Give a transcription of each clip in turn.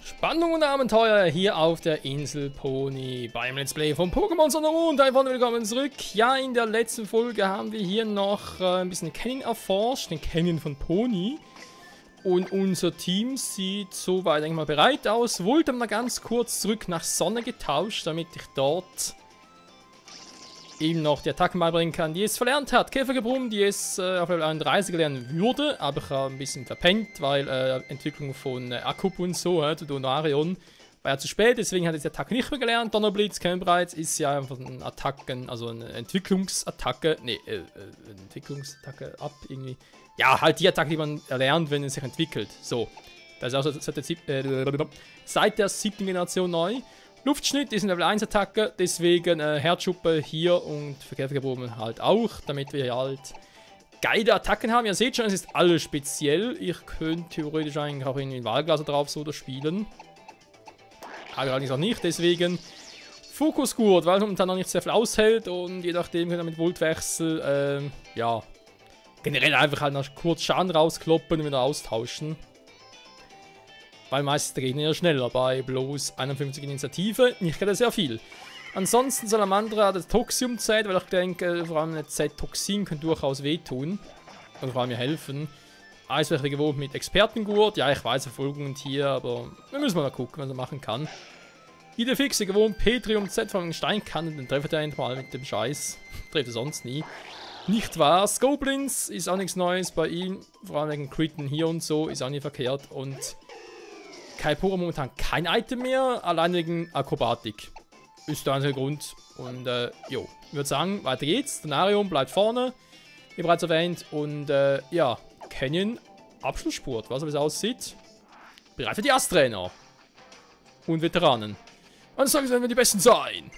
Spannung und Abenteuer hier auf der Insel Pony beim Let's Play von Pokémon Sonne und einfach willkommen zurück. Ja, in der letzten Folge haben wir hier noch ein bisschen den Canyon erforscht, den Canyon von Pony. Und unser Team sieht soweit eigentlich mal bereit aus. Wollte mal ganz kurz zurück nach Sonne getauscht, damit ich dort ihm noch die Attacken beibringen kann, die es verlernt hat. Käfergebrumm, die es auf Level 31 lernen würde, aber ich habe ein bisschen verpennt, weil Entwicklung von Akkup und so, Donarion, war ja zu spät, deswegen hat er die Attacke nicht mehr gelernt. Donnerblitz, Kennenbereits, ist ja einfach ein Attacken, also eine Entwicklungsattacke, Entwicklungsattacke ab irgendwie. Ja, halt die Attacke, die man erlernt, wenn es sich entwickelt. So, das ist also seit der 7. Generation neu. Luftschnitt ist eine Level 1 Attacke, deswegen Herzschuppe hier und für Käfergebrumm halt auch, damit wir halt geile Attacken haben. Ihr seht schon, es ist alles speziell. Ich könnte theoretisch eigentlich auch irgendwie ein Wahlglas drauf so spielen. Aber allerdings auch nicht, deswegen Fokusgurt, weil es momentan noch nicht sehr viel aushält und je nachdem können wir mit Voltwechsel, ja, generell einfach halt noch kurz Schaden rauskloppen und wieder austauschen. Weil meistens der Gegner ja schneller bei bloß 51 Initiative. Nicht gerade sehr viel. Ansonsten Salamandra hat das Toxium-Z, weil ich denke, vor allem eine Z-Toxin könnte durchaus wehtun. Und vor allem mir helfen. Eiswächter wie gewohnt mit Expertengurt. Ja, ich weiß, Verfolgungen hier, aber wir müssen mal gucken, was er machen kann. Idefix wie gewohnt Petrium Z von Steinkannen, den trefft er endlich mal mit dem Scheiß. Trefft er sonst nie. Nicht wahr? Goblins ist auch nichts Neues bei ihm. Vor allem wegen Critten hier und so, ist auch nicht verkehrt. Und Kaipora momentan kein Item mehr, allein wegen Akrobatik. Ist der einzige Grund. Und jo, ich würde sagen, weiter geht's. Donarion bleibt vorne, wie bereits erwähnt. Und ja, Canyon Abschlussspurt, was es aussieht. Bereit für die Ass-Trainer. Und Veteranen. Und sagen sie, werden wir die Besten sein.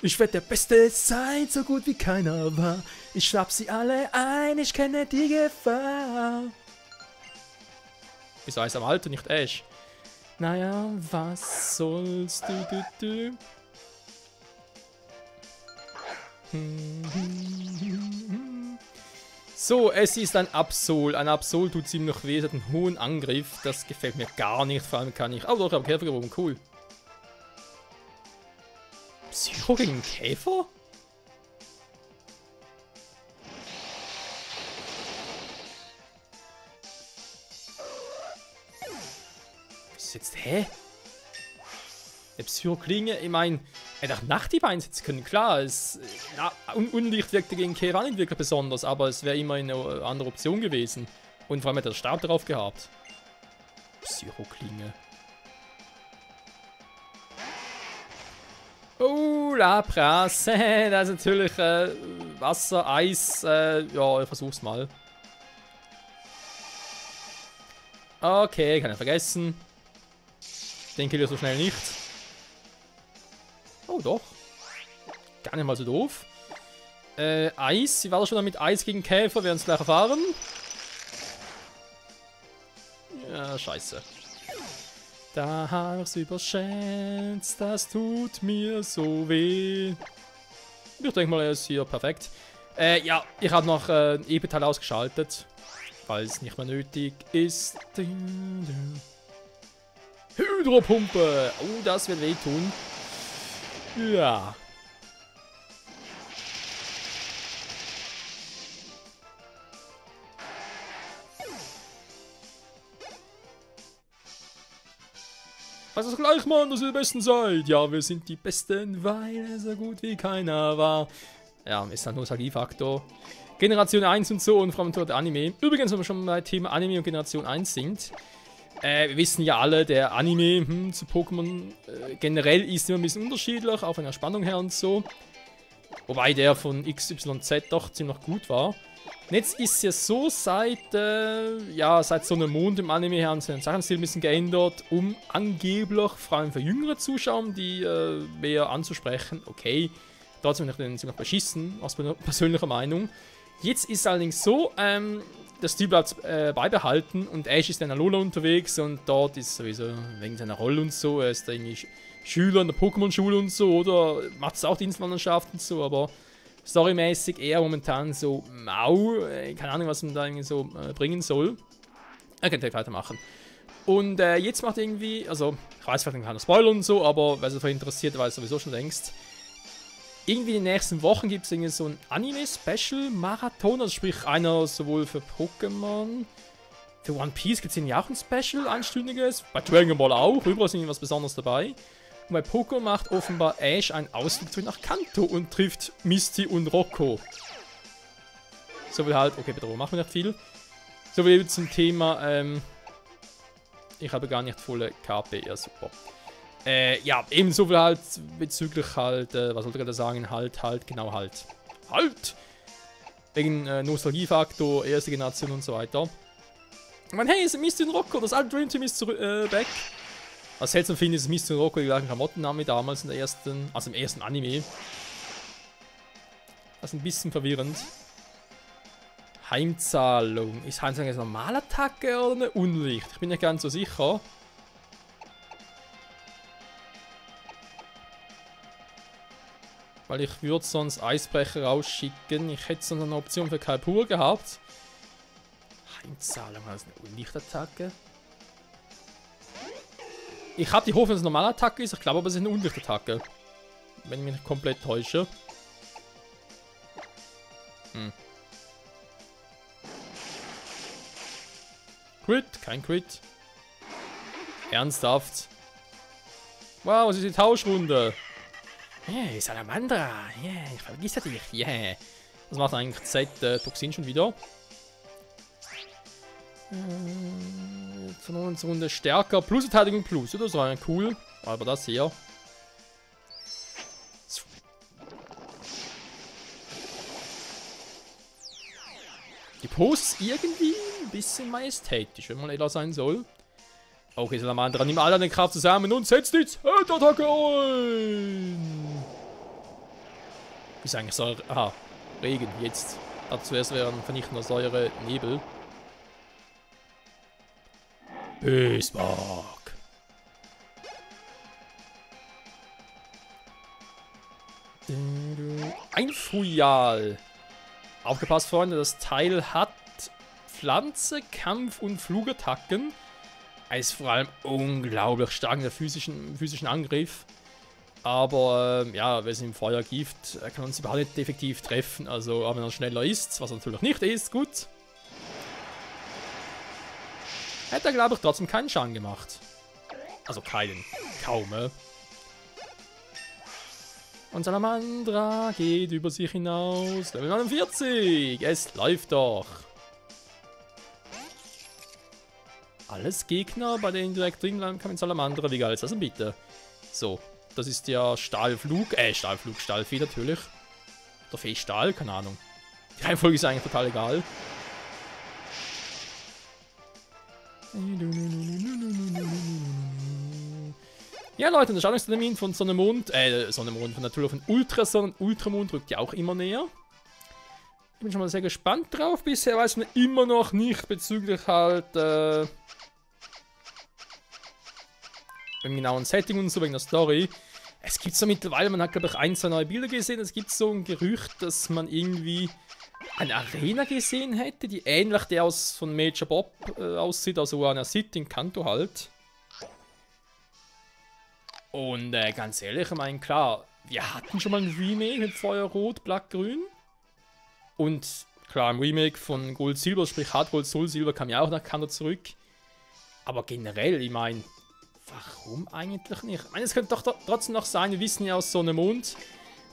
Ich werde der Beste sein, so gut wie keiner war. Ich schnapp sie alle ein, ich kenne die Gefahr. Ist Eis am Alter, nicht Ash. Naja, was sollst du? So, es ist ein Absol. Ein Absol tut ziemlich weh, es hat einen hohen Angriff. Das gefällt mir gar nicht, vor allem kann ich... Oh doch, ich habe Käfer gewogen, cool. Psycho gegen Käfer? Jetzt, hä? Der Psycho-Klinge, ich meine, er hätte auch Nachthieb einsetzen können, klar, es, Unlicht wirkte gegen Käfer nicht wirklich besonders, aber es wäre immer eine andere Option gewesen. Und vor allem hätte er Stab drauf gehabt. Psycho-Klinge. Oh, Lapras, das ist natürlich Wasser, Eis, ja, ich versuch's mal. Okay, kann er vergessen. Den kill ich so schnell nicht. Oh, doch. Gar nicht mal so doof. Eis. Sie war schon mit Eis gegen Käfer. Wir werden es gleich erfahren. Ja, scheiße. Da hab ich's überschätzt. Das tut mir so weh. Ich denke mal, er ist hier perfekt. Ja, ich habe noch E-Petal ausgeschaltet. Weil es nicht mehr nötig ist. Hydropumpe. Oh, das wird wehtun. Ja. Was ist gleich, Mann, dass ihr die Besten seid? Ja, wir sind die Besten, weil er so gut wie keiner war. Ja, ist halt Nostalgiefaktor. Generation 1 und so und vor allem der Anime. Übrigens, wenn wir schon bei Thema Anime und Generation 1 sind. Wir wissen ja alle, der Anime zu Pokémon generell ist immer ein bisschen unterschiedlich, auch von der Spannung her und so. Wobei der von XYZ doch ziemlich gut war. Und jetzt ist es ja so, seit so einem Mond im Anime haben sie den Sachenstil ein bisschen geändert, um angeblich, vor allem für jüngere Zuschauer, die mehr anzusprechen. Okay, trotzdem bin ich ziemlich beschissen, aus meiner persönlichen Meinung. Jetzt ist es allerdings so, der Stil bleibt beibehalten und Ash ist in Alola unterwegs und dort ist sowieso wegen seiner Rolle und so, er ist da irgendwie Schüler in der Pokémon-Schule und so, oder macht es auch Dienstwanderschaft und so, aber storymäßig eher momentan so mau, keine Ahnung, was man da irgendwie so bringen soll. Er könnte weitermachen. Und jetzt macht irgendwie, also ich weiß vielleicht keiner Spoiler und so, aber wer sich dafür interessiert, weiß sowieso schon längst. Irgendwie in den nächsten Wochen gibt es irgendwie so ein Anime-Special-Marathon, also sprich einer sowohl für Pokémon, für One Piece gibt es irgendwie auch ein Special, einstündiges, bei Dragon Ball auch, überall ist irgendwie was Besonderes dabei. Und bei Pokémon macht offenbar Ash einen Ausflug zurück nach Kanto und trifft Misty und Rocco. So wie halt, okay, Bedrohung machen wir nicht viel. So wie zum Thema, ich habe gar nicht volle KP, ja super. Ja, ebenso viel halt bezüglich halt, was wollte ich gerade sagen, halt, genau halt. Halt! Wegen Nostalgiefaktor, erste Generation und so weiter. Ich meine, hey, es ist Misty und Rocco, das alte Dream Team ist back. Was seltsam finde, ist Misty und Rocco die gleichen Klamotten haben wie damals in der ersten, also im ersten Anime. Das ist ein bisschen verwirrend. Heimzahlung. Ist Heimzahlung eine Normalattacke oder eine Unlicht? Ich bin nicht ganz so sicher. Weil ich würde sonst Eisbrecher rausschicken. Ich hätte sonst eine Option für Kalpur gehabt. Heimzahlung, das ist eine Unlichtattacke. Ich habe die Hoffnung, dass es eine Normalattacke ist. Ich glaube aber, es ist eine Unlichtattacke. Wenn ich mich nicht komplett täusche. Crit, kein Crit. Ernsthaft. Wow, es ist die Tauschrunde. Yeah, Salamandra. Yeah, ich vergesse dich. Yeah. Was macht eigentlich Z-Toxin schon wieder? Von uns Runde stärker. Plus Verteidigung plus. Oder so ein cool. Aber das hier. Die Pose ist irgendwie ein bisschen majestätisch, wenn man ehrlich sein soll. Okay, Salamandra, nimm alle deine Kraft zusammen und setz die Z-Attacke ein! Wie ist eigentlich Säure? Aha, Regen, jetzt. Dazu erst wären vernichtender Säure, Nebel. Bösbock. Ein Fujal. Aufgepasst, Freunde, das Teil hat Pflanze, Kampf und Flugattacken. Er ist vor allem unglaublich stark in der physischen Angriff. Aber ja, wenn es im Feuer gibt, kann uns überhaupt nicht effektiv treffen. Also, aber wenn er schneller ist, was er natürlich nicht ist, gut. Hätte er, glaube ich, trotzdem keinen Schaden gemacht. Also keinen. Kaum, Und Salamandra geht über sich hinaus. Level 49. Es läuft doch. Alles Gegner, bei denen direkt drin bleiben kann mit Salamandra. Wie geil ist das denn bitte? So, das ist ja Stahlflug. Stahlfee natürlich. Oder Fee-Stahl, keine Ahnung. Die Reihenfolge ist eigentlich total egal. Ja, Leute, der Erscheinungstermin von Sonne-Mond, von Natur von Ultrasonnen und Ultramond rückt ja auch immer näher. Ich bin schon mal sehr gespannt drauf. Bisher weiß man immer noch nicht bezüglich halt, im genauen Setting und so, wegen der Story. Es gibt so mittlerweile, man hat glaube ich 1, 2 neue Bilder gesehen, es gibt so ein Gerücht, dass man irgendwie eine Arena gesehen hätte, die ähnlich der von Major Bob aussieht, also eine City in Kanto halt. Und ganz ehrlich, ich meine, klar, wir hatten schon mal ein Remake mit Feuerrot, Blattgrün. Und klar, im Remake von Gold Silber, sprich Hard Gold Soul Silber, kam ja auch nach Kanto zurück. Aber generell, ich meine, warum eigentlich nicht? Ich meine, es könnte doch trotzdem noch sein, wir wissen ja aus Sonne-Mond,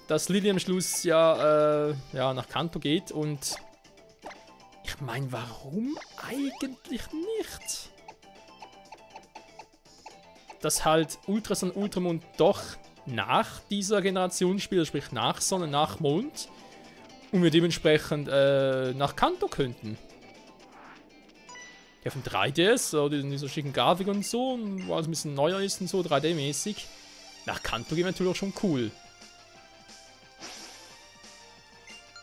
dass Lily am Schluss ja, nach Kanto geht. Und ich meine, warum eigentlich nicht? Dass halt Ultrason und Ultramond doch nach dieser Generation spielen, sprich nach Sonne, nach Mond. Und wir dementsprechend nach Kanto könnten. Ja, von 3DS, so dieser schicken Grafik und so, und wo alles ein bisschen neuer ist und so, 3D-mäßig. Nach Kanto gehen wir natürlich auch schon cool.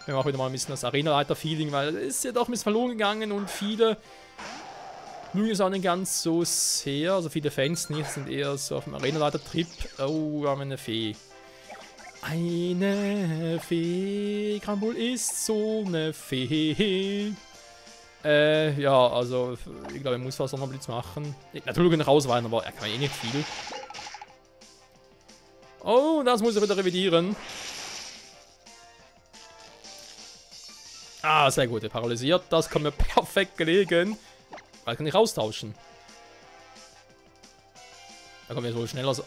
Wir haben auch wieder mal ein bisschen das Arena-Leiter-Feeling, weil es ist ja doch ein bisschen verloren gegangen und viele mögen es auch nicht ganz so sehr, also viele Fans nicht, sind eher so auf dem Arena-Leiter-Trip. Oh, wir haben eine Fee. Eine Fee, Krambul ist so eine Fee. Ja, also ich glaube, ich muss was Sonderblitz machen. Natürlich kann ich ausweichen, aber er kann eh nicht viel. Oh, das muss er wieder revidieren. Ah, sehr gut, er paralysiert. Das kommt mir perfekt gelegen. Weil kann ich austauschen. Da kommen wir wohl schneller so.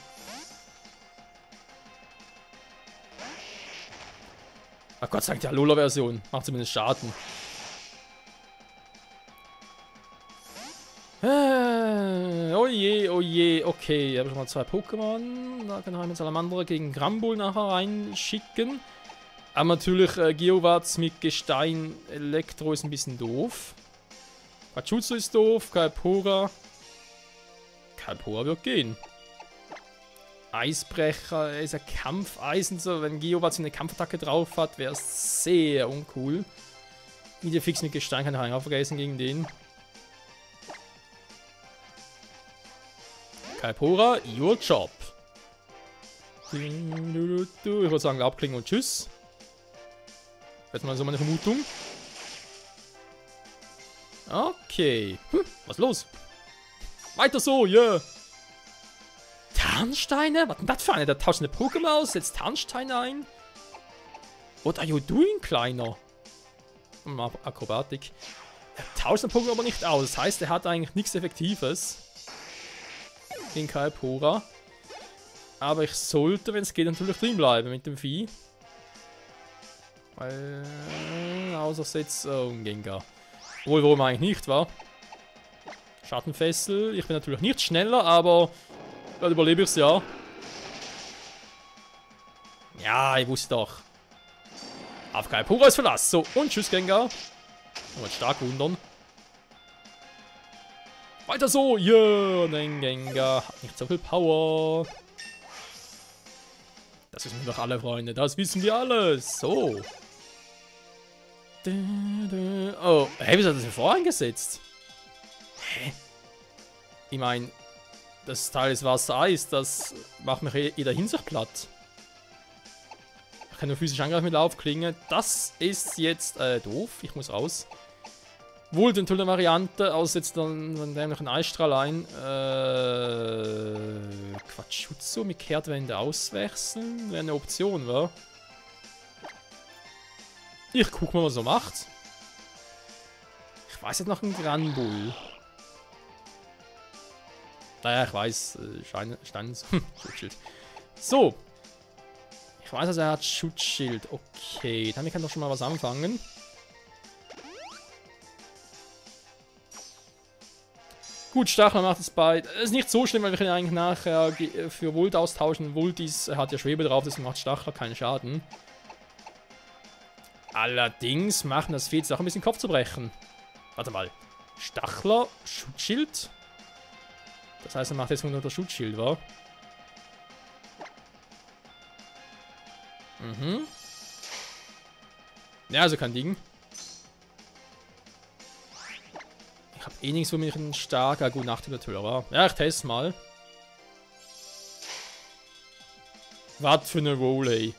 Ach Gott sei Dank, die Alola-Version. Macht zumindest Schaden. Oh je, oh je. Okay, hier habe ich schon mal 2 Pokémon. Da kann ich mit Salamandra gegen Granbull nachher reinschicken. Aber natürlich Geowatz mit Gestein Elektro ist ein bisschen doof. Quachutsu ist doof. Kalpora. Kalpora wird gehen. Eisbrecher ist ja Kampfeisen. So, wenn Geowatz eine Kampfattacke drauf hat, wäre es sehr uncool. Idefix mit Gestein kann ich auch vergessen gegen den. Kalpora, your job. Ich würde sagen, abklingen und tschüss. Jetzt mal so meine Vermutung. Okay. Was ist los? Weiter so, yeah. Tarnsteine? Was ist denn das für eine? Der tauscht eine Pokémon aus, setzt Tarnsteine ein. What are you doing, Kleiner? Akrobatik. Er tauscht ein Pokémon aber nicht aus. Das heißt, er hat eigentlich nichts Effektives. Gegen Kalpora. Aber ich sollte, wenn es geht, natürlich drin bleiben mit dem Vieh. Weil. Außersetzung Gengar. Wohl, warum eigentlich nicht, war. Schattenfessel. Ich bin natürlich nicht schneller, aber. Dann überlebe ich es ja. Ja, ich wusste doch. Auf Kalpora ist Verlass. So, und tschüss, Gengar. Nochmal stark wundern. Weiter so! Yeah! Nein, Gengar hat nicht so viel Power. Das wissen wir doch alle, Freunde. Das wissen wir alle. So. Oh, hey, wieso hat das hier voreingesetzt? Hä? Ich meine, das Teil ist Wasser-Eis. Das macht mich jeder Hinsicht platt. Ich kann nur physisch angreifen mit Laufklinge. Das ist jetzt doof. Ich muss raus. Wohl den tolle Variante, aussetzt dann noch einen Eisstrahl ein. Quatschutsu mit Kehrtwende auswechseln, wäre eine Option, wa? Ich guck mal, was er macht. Ich weiß jetzt noch einen Granbull. Naja, ich weiß, Schutzschild. So. Ich weiß, also er hat Schutzschild. Okay, damit kann doch schon mal was anfangen. Gut, Stachler macht es bei. Ist nicht so schlimm, weil wir können eigentlich nachher für Volt austauschen. Volt hat ja Schwebe drauf, deswegen macht Stachler keinen Schaden. Allerdings machen das Vieh jetzt auch ein bisschen Kopf zu brechen. Warte mal. Stachler, Schutzschild. Das heißt, er macht jetzt nur das Schutzschild, wa? Mhm. Ja, also kein Ding. Ich hab eh nichts, wo mich ein starker, gut Nachtiger war. Ja, ich teste mal. Was für eine Roll, ey.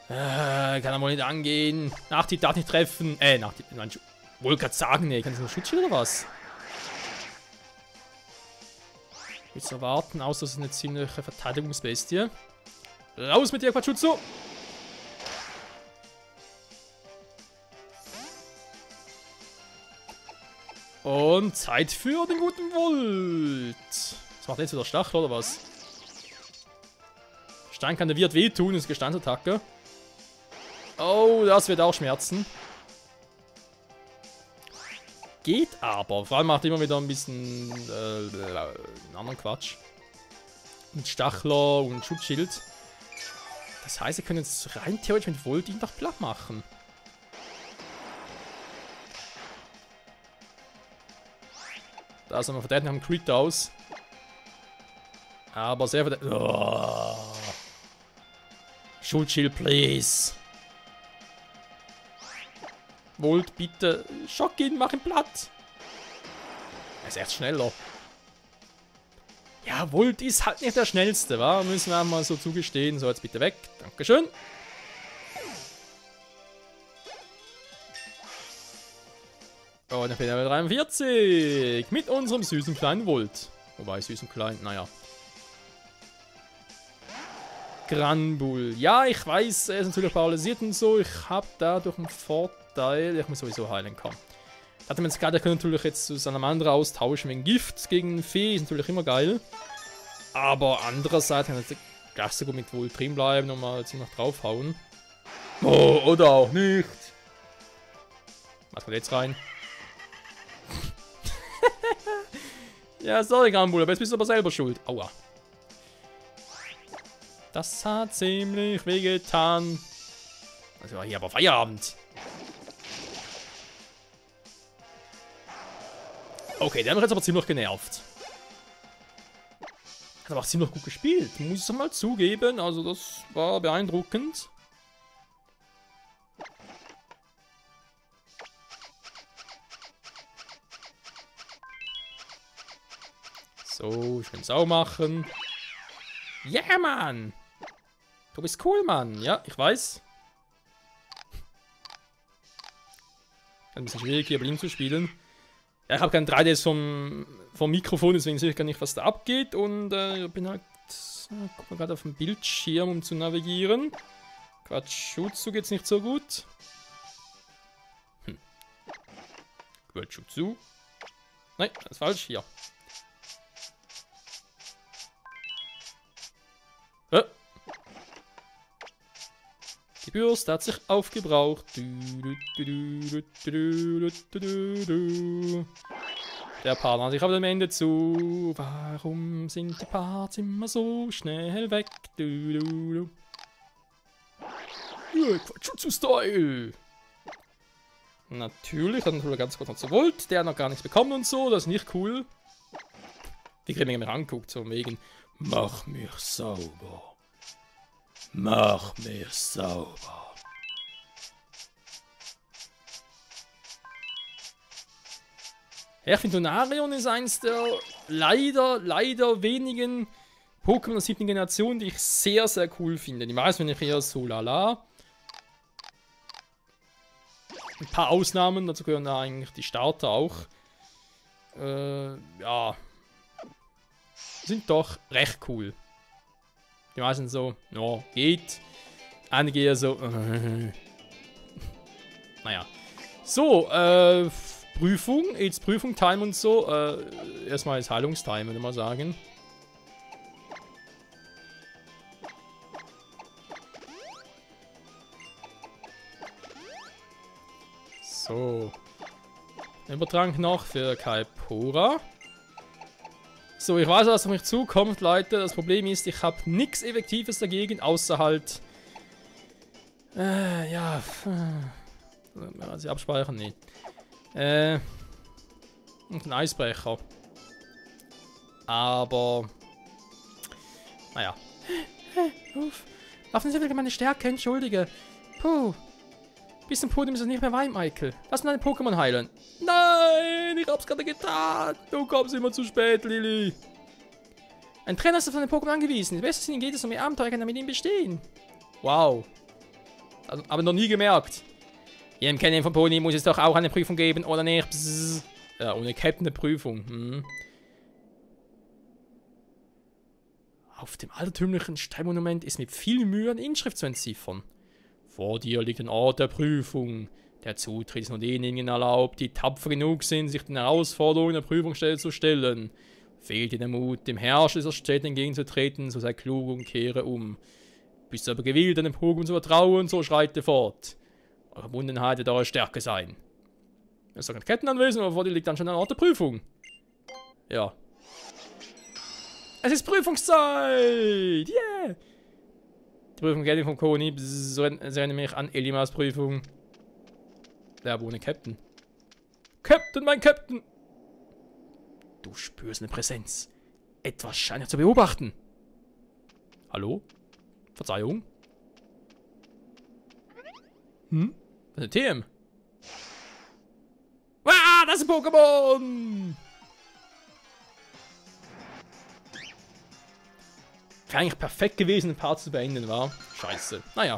Kann er wohl nicht angehen. Nachtiger darf nicht treffen. Nachtiger. Nein, wollte gerade sagen, ey. Kann das nur Schutzschild oder was? Jetzt erwarten, außer es ist eine ziemliche Verteidigungsbestie. Raus mit dir, Quatschutsu! Und Zeit für den guten Volt. Das macht jetzt wieder Stachel, oder was? Stein kann der Wirt wehtun, das ist Gesteinsattacke. Oh, das wird auch schmerzen. Geht aber. Vor allem macht immer wieder ein bisschen einen anderen Quatsch. Mit Stachler und Schutzschild. Das heißt, wir können jetzt rein theoretisch mit Volt ihn doch platt machen. Da ist er verdammt nach dem Crit aus. Aber sehr verdammt. Oh. Schutzschild, please. Volt, bitte. Schock ihn, mach ihn platt. Er ist erst schneller. Ja, Volt ist halt nicht der schnellste, wa? Müssen wir mal so zugestehen. So, jetzt bitte weg. Dankeschön. Und dann bin ich Level 43 mit unserem süßen kleinen Volt. Wobei, süßen kleinen, naja. Granbull. Ja, ich weiß, er ist natürlich paralysiert und so. Ich habe dadurch einen Vorteil. Ich muss sowieso heilen können. Da hatte man jetzt gerade, der könnte natürlich jetzt zu seinem anderen austauschen wegen Gift gegen Fee. Ist natürlich immer geil. Aber andererseits kann er gleich so gut mit Volt drin bleiben und mal ziemlich draufhauen. Oh, oder auch nicht. Was kommt jetzt rein? Ja, sorry, Granbull, aber jetzt bist du aber selber schuld. Aua. Das hat ziemlich wehgetan. Also hier aber Feierabend. Okay, der hat mich jetzt aber ziemlich genervt. Hat aber auch ziemlich gut gespielt, muss ich mal zugeben. Also das war beeindruckend. So, ich kann es auch machen. Ja, yeah, Mann! Du bist cool, Mann. Ja, ich weiß. Ein bisschen schwierig, hier blind zu spielen. Ja, ich habe kein 3D vom Mikrofon, deswegen sehe ich gar nicht, was da abgeht. Und ich bin halt... guck mal gerade auf dem Bildschirm, um zu navigieren. Quatschutsu geht's nicht so gut. Quatschutsu. Nein, das ist falsch. Hier. Die Bürste hat sich aufgebraucht. Der Part hat sich aber am Ende zu. Warum sind die Parts immer so schnell weg? Quatschutsu-Style! Natürlich, hat natürlich ganz kurz noch zu Volt, der hat noch gar nichts bekommen und so, das ist nicht cool. Die kriegen mir anguckt, so wegen. Mach mich sauber. Mach mich sauber. Ja, ich finde, Lunarion ist eins der leider wenigen Pokémon der 7. Generation, die ich sehr, sehr cool finde. Die meisten finde ich eher so lala. Ein paar Ausnahmen, dazu gehören da eigentlich die Starter auch. Ja. Sind doch recht cool. Die meisten so, ja, geht. Einige eher so, naja. So, Prüfung, jetzt Prüfung, Time und so. Erstmal ist Heilungstime, würde ich mal sagen. So. Übertrank noch für Kaipora. So, ich weiß, was auf mich zukommt, Leute. Das Problem ist, ich habe nichts Effektives dagegen, außer halt... ja... Also abspeichern? Nee. Und ein Eisbrecher. Aber... Naja. Uff. Waffen sind wirklich meine Stärke, entschuldige. Puh. Bis zum Podium ist es nicht mehr weit, Michael. Lass mir deine Pokémon heilen. Nein, ich hab's gerade getan. Du kommst immer zu spät, Lilly. Ein Trainer ist auf deine Pokémon angewiesen. Die beste Sinn geht es um ihr Abenteuer, kann er mit ihm bestehen. Wow. Also, aber noch nie gemerkt. Jedem Kennen von Pony muss es doch auch eine Prüfung geben, oder nicht? Psst. Ja, ohne Captain eine Prüfung. Hm. Auf dem altertümlichen Steinmonument ist mit viel Mühe eine Inschrift zu entziffern. Vor dir liegt ein Ort der Prüfung. Der Zutritt ist nur denjenigen erlaubt, die tapfer genug sind, sich den Herausforderungen der Prüfungsstelle zu stellen. Fehlt dir der Mut, dem Herrscher dieser Städte entgegenzutreten, so sei klug und kehre um. Bist du aber gewillt, deinem Pokémon zu vertrauen, so schreite fort. Eure Verbundenheit wird eure Stärke sein. Es ist doch ein Kettenanwesen, aber vor dir liegt dann schon ein Ort der Prüfung. Ja. Es ist Prüfungszeit! Yeah! Die Prüfung geht vom Koni. So erinnere mich an Elimas Prüfung. Der ohne Captain. Captain, mein Captain! Du spürst eine Präsenz. Etwas scheint zu beobachten. Hallo? Verzeihung? Hm? Was ist ein TM? Ah, das ist ein Pokémon! Wäre eigentlich perfekt gewesen, den Part zu beenden, war. Scheiße. Naja.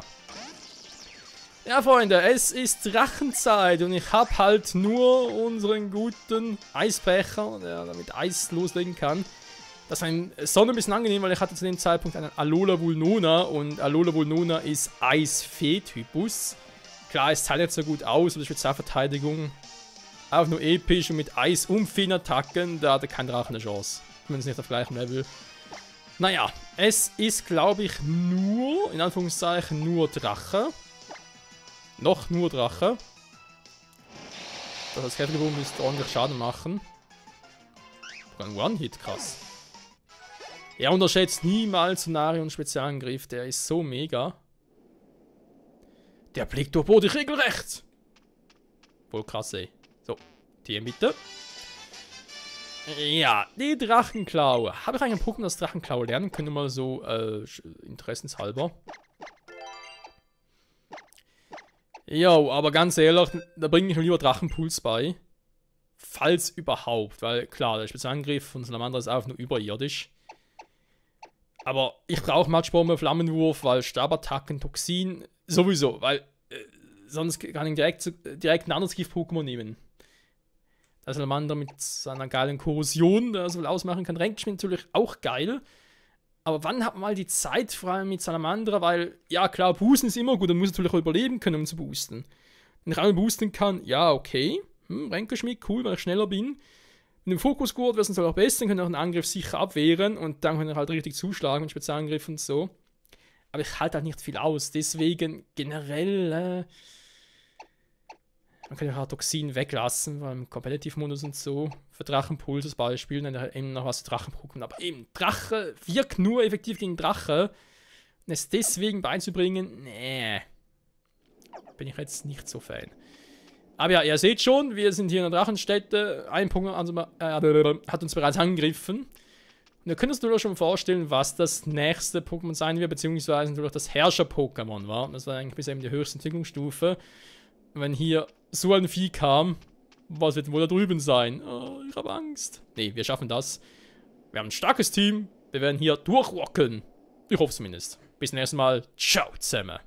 Ja, Freunde, es ist Drachenzeit und ich habe halt nur unseren guten Eisbecher, der damit Eis loslegen kann. Das war im Sommer ein bisschen angenehm, weil ich hatte zu dem Zeitpunkt einen Alola Vulnona und Alola Vulnona ist Eisfee-Typus. Klar, es teilt nicht so gut aus, aber die Spezialverteidigung auch nur episch und mit Eis- und Feen-Attacken, da hatte kein Drache eine Chance. Zumindest nicht auf gleichem Level. Naja, es ist, glaube ich, nur, in Anführungszeichen, nur Drache. Noch nur Drache. Das als Käfergebunden müsste ordentlich Schaden machen. Ein One-Hit, krass. Ja, unterschätzt niemals Sonarion Spezialangriff, der ist so mega. Der Blick durchbohrt dich regelrecht. Voll krass, ey. So, TM bitte. Ja, die Drachenklaue. Habe ich eigentlich ein Pokémon, das Drachenklaue lernen können, mal so interessenshalber. Jo, aber ganz ehrlich, da bringe ich mir lieber Drachenpuls bei. Falls überhaupt, weil klar, der Spezialangriff von Salamander ist auch nur überirdisch. Aber ich brauche Matschbombe, Flammenwurf, weil Stabattacken, Toxin, sowieso, weil sonst kann ich direkt ein anderes Gift-Pokémon nehmen. Der Salamander mit seiner geilen Korrosion, der so viel ausmachen kann, Ränkenschmied natürlich auch geil. Aber wann hat man mal die Zeit frei mit Salamandra? Weil, ja klar, boosten ist immer gut, dann muss ich natürlich auch überleben können, um zu boosten. Wenn ich einmal boosten kann, ja, okay. Ränkenschmied, cool, weil ich schneller bin. Mit dem Fokusgurt wäre es natürlich auch besser, dann kann ich auch einen Angriff sicher abwehren und dann kann ich halt richtig zuschlagen mit Spezialangriff und so. Aber ich halte halt nicht viel aus, deswegen generell, man kann ja halt Toxin weglassen, weil im Competitive-Modus und so, für Drachenpuls als Beispiel, dann eben noch was Drachenpokémon. Aber eben, Drache wirkt nur effektiv gegen Drache. Und es deswegen beizubringen, nee, bin ich jetzt nicht so Fan. Aber ja, ihr seht schon, wir sind hier in der Drachenstätte. Ein Pokémon hat uns bereits angegriffen. Und ihr könnt euch natürlich schon vorstellen, was das nächste Pokémon sein wird, beziehungsweise natürlich das Herrscher-Pokémon war. Das war eigentlich bisher eben die höchste Entwicklungsstufe. Und wenn hier so ein Vieh kam, was wird wohl da drüben sein? Oh, ich habe Angst. Nee, wir schaffen das. Wir haben ein starkes Team. Wir werden hier durchrocken. Ich hoffe zumindest. Bis zum nächsten Mal. Ciao zusammen.